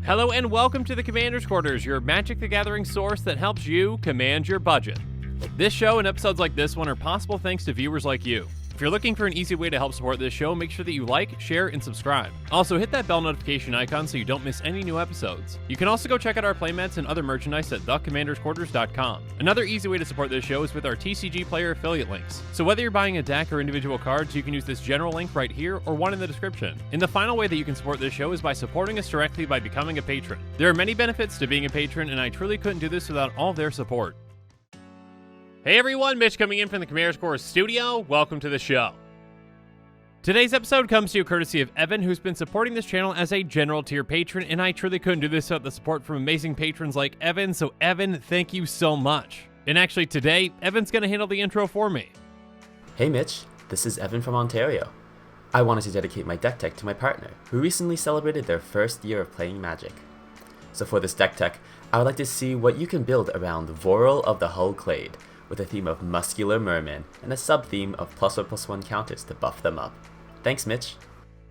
Hello and welcome to the Commander's Quarters, your Magic the Gathering source that helps you command your budget. This show and episodes like this one are possible thanks to viewers like you. If you're looking for an easy way to help support this show, make sure that you like, share, and subscribe. Also, hit that bell notification icon so you don't miss any new episodes. You can also go check out our playmats and other merchandise at thecommandersquarters.com. Another easy way to support this show is with our TCG player affiliate links. So whether you're buying a deck or individual cards, you can use this general link right here or one in the description. And the final way that you can support this show is by supporting us directly by becoming a patron. There are many benefits to being a patron, and I truly couldn't do this without all their support. Hey everyone, Mitch coming in from the Commander's Quarters studio. Welcome to the show. Today's episode comes to you courtesy of Evan, who's been supporting this channel as a general tier patron, and I truly couldn't do this without the support from amazing patrons like Evan, so Evan, thank you so much. And actually today, Evan's going to handle the intro for me. Hey Mitch, this is Evan from Ontario. I wanted to dedicate my deck tech to my partner, who recently celebrated their first year of playing Magic. So for this deck tech, I would like to see what you can build around Vorel of the Hull Clade, with a theme of Muscular Mermen and a sub-theme of +1/+1 counters to buff them up. Thanks, Mitch.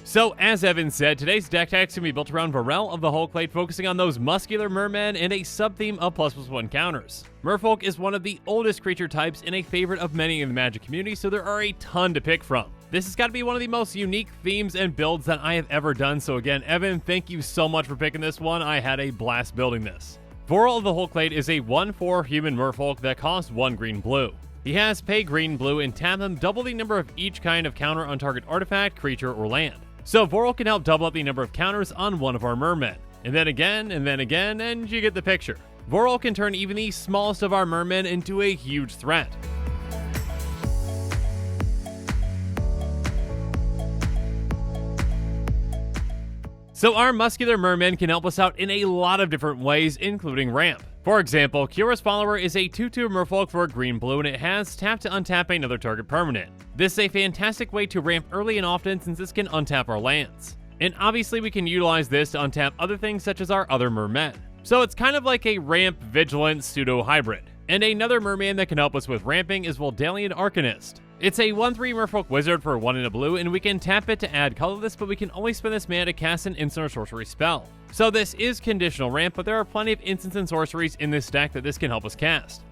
So, as Evan said, today's deck tech is going to be built around Vorel of the Hull Clade, focusing on those Muscular Mermen and a sub-theme of +1/+1 counters. Merfolk is one of the oldest creature types and a favorite of many in the Magic community, so there are a ton to pick from. This has got to be one of the most unique themes and builds that I have ever done, so again, Evan, thank you so much for picking this one. I had a blast building this. Vorel of the Hull Clade is a 1/4 human merfolk that costs 1 green-blue. He has pay green-blue and tap them double the number of each kind of counter on target artifact, creature, or land. So Vorel can help double up the number of counters on one of our mermen. And then again, and you get the picture. Vorel can turn even the smallest of our mermen into a huge threat. So our Muscular Mermen can help us out in a lot of different ways, including ramp. For example, Kira's Follower is a 2/2 merfolk for a green-blue, and it has tap to untap another target permanent. This is a fantastic way to ramp early and often since this can untap our lands. And obviously we can utilize this to untap other things such as our other mermen. So it's kind of like a ramp vigilant pseudo-hybrid. And another merman that can help us with ramping is Voldalian Arcanist. It's a 1/3 merfolk wizard for 1 and a blue, and we can tap it to add colorless, but we can only spend this mana to cast an instant or sorcery spell. So this is conditional ramp, but there are plenty of instants and sorceries in this deck that this can help us cast.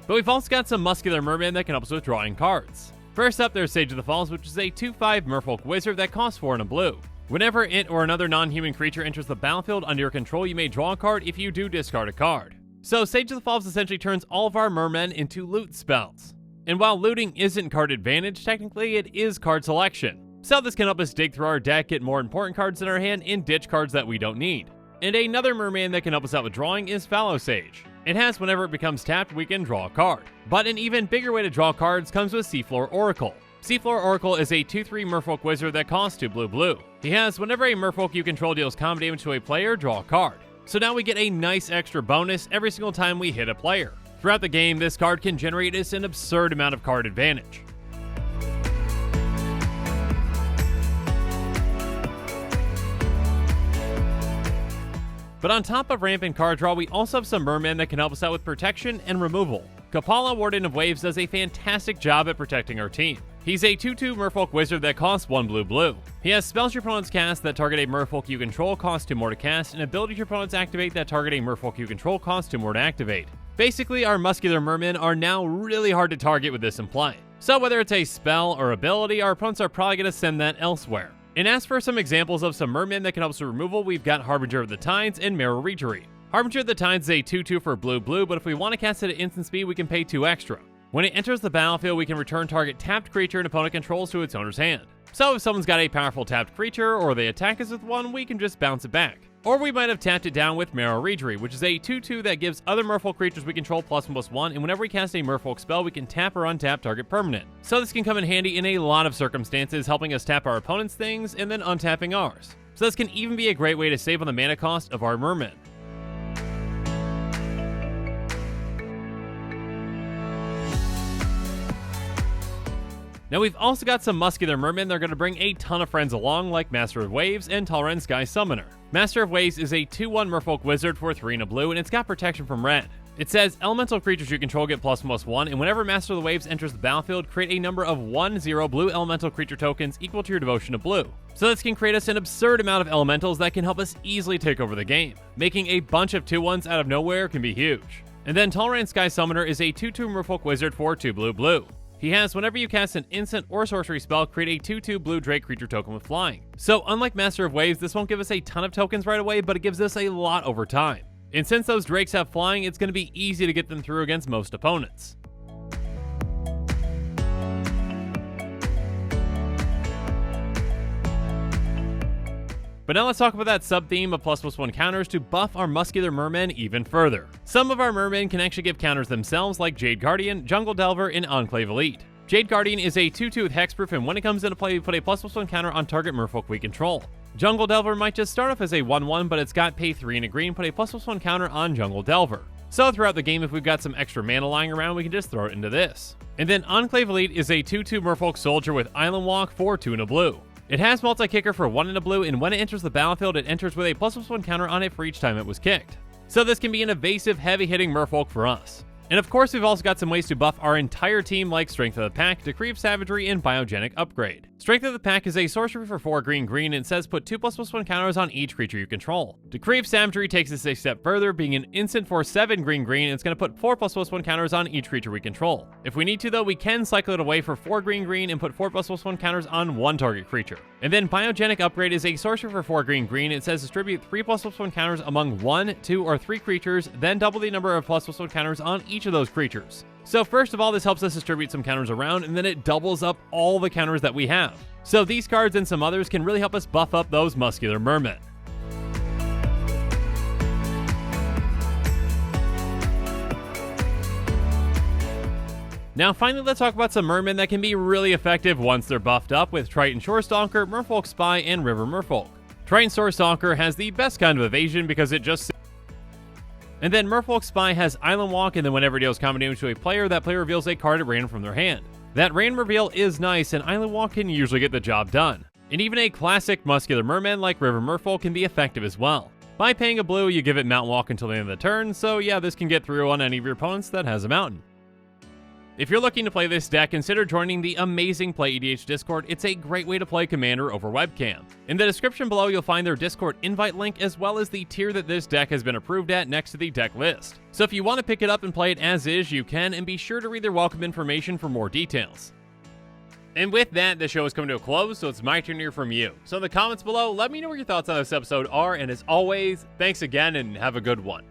But we've also got some Muscular Mermen that can help us with drawing cards. First up, there's Sage of the Falls, which is a 2/5 merfolk wizard that costs 4 and a blue. Whenever it or another non-human creature enters the battlefield under your control, you may draw a card. If you do, discard a card. So Sage of the Falls essentially turns all of our mermen into loot spells. And while looting isn't card advantage, technically it is card selection. So this can help us dig through our deck, get more important cards in our hand, and ditch cards that we don't need. And another merman that can help us out with drawing is Fallow Sage. It has whenever it becomes tapped, we can draw a card. But an even bigger way to draw cards comes with Seafloor Oracle. Seafloor Oracle is a 2/3 merfolk wizard that costs 2 blue-blue. He has whenever a merfolk you control deals combat damage to a player, draw a card. So now we get a nice extra bonus every single time we hit a player. Throughout the game, this card can generate us an absurd amount of card advantage. But on top of ramp and card draw, we also have some mermen that can help us out with protection and removal. Kapala, Warden of Waves, does a fantastic job at protecting our team. He's a 2/2 merfolk wizard that costs 1 blue-blue. He has spells your opponents cast that target a merfolk you control, cost 2 more to cast, and abilities your opponents activate that target a merfolk you control, cost 2 more to activate. Basically, our Muscular Mermen are now really hard to target with this in play. So whether it's a spell or ability, our opponents are probably going to send that elsewhere. And as for some examples of some mermen that can help us with removal, we've got Harbinger of the Tides and Mirror Regery. Harbinger of the Tides is a 2/2 for blue-blue, but if we want to cast it at instant speed, we can pay 2 extra. When it enters the battlefield, we can return target tapped creature an opponent controls to its owner's hand. So if someone's got a powerful tapped creature, or they attack us with one, we can just bounce it back. Or we might have tapped it down with Mirror Regery, which is a 2/2 that gives other merfolk creatures we control +1/+1, and whenever we cast a merfolk spell, we can tap or untap target permanent. So this can come in handy in a lot of circumstances, helping us tap our opponent's things and then untapping ours. So this can even be a great way to save on the mana cost of our mermen. Now we've also got some Muscular Mermen that are going to bring a ton of friends along, like Master of Waves and Tolerant Sky Summoner. Master of Waves is a 2/1 Merfolk Wizard for 3 and a blue, and it's got protection from red. It says, elemental creatures you control get +1/+1, and whenever Master of the Waves enters the battlefield, create a number of 1/0 blue elemental creature tokens equal to your devotion to blue. So this can create us an absurd amount of elementals that can help us easily take over the game. Making a bunch of 2/1s out of nowhere can be huge. And then Tolerant Sky Summoner is a 2/2 Merfolk Wizard for 2 blue. He has, whenever you cast an instant or sorcery spell, create a 2/2 blue Drake creature token with flying. So unlike Master of Waves, this won't give us a ton of tokens right away, but it gives us a lot over time. And since those Drakes have flying, it's going to be easy to get them through against most opponents. But now let's talk about that sub-theme of ++1 counters to buff our Muscular Mermen even further. Some of our Mermen can actually give counters themselves, like Jade Guardian, Jungle Delver, and Enclave Elite. Jade Guardian is a 2/2 with Hexproof, and when it comes into play, we put a ++1 counter on target Merfolk we control. Jungle Delver might just start off as a 1/1, but it's got pay 3 and a green, put a ++1 counter on Jungle Delver. So throughout the game, if we've got some extra mana lying around, we can just throw it into this. And then Enclave Elite is a 2/2 Merfolk Soldier with Island Walk for 2 and a blue. It has multi-kicker for 1 and a blue, and when it enters the battlefield, it enters with a ++1 counter on it for each time it was kicked. So this can be an evasive, heavy-hitting Merfolk for us. And of course, we've also got some ways to buff our entire team, like Strength of the Pack, Decree of Savagery, and Biogenic Upgrade. Strength of the Pack is a sorcery for 4 green, and it says put 2 ++1 counters on each creature you control. Decree of Savagery takes this a step further, being an instant for 7 green, and it's going to put 4 ++1 counters on each creature we control. If we need to though, we can cycle it away for 4 green, and put 4 ++1 counters on one target creature. And then Biogenic Upgrade is a sorcery for 4 green, it says distribute 3 ++1 counters among 1, 2, or 3 creatures, then double the number of ++1 counters on each of those creatures. So first of all, this helps us distribute some counters around, and then it doubles up all the counters that we have. So these cards and some others can really help us buff up those Muscular Mermen. Now finally, let's talk about some Mermen that can be really effective once they're buffed up with Triton Shorestalker, Merfolk Spy, and River Merfolk. Triton Shorestalker has the best kind of evasion because it just... And then Merfolk Spy has Island Walk, and then whenever it deals combat damage to a player, that player reveals a card at random from their hand. That random reveal is nice, and Island Walk can usually get the job done. And even a classic Muscular Merman like River Merfolk can be effective as well. By paying a blue, you give it Mountain Walk until the end of the turn, so yeah, this can get through on any of your opponents that has a mountain. If you're looking to play this deck, consider joining the amazing PlayEDH Discord. It's a great way to play Commander over webcam. In the description below, you'll find their Discord invite link, as well as the tier that this deck has been approved at next to the deck list. So if you want to pick it up and play it as is, you can, and be sure to read their welcome information for more details. And with that, the show is coming to a close, so it's my turn to hear from you. So in the comments below, let me know what your thoughts on this episode are, and as always, thanks again and have a good one.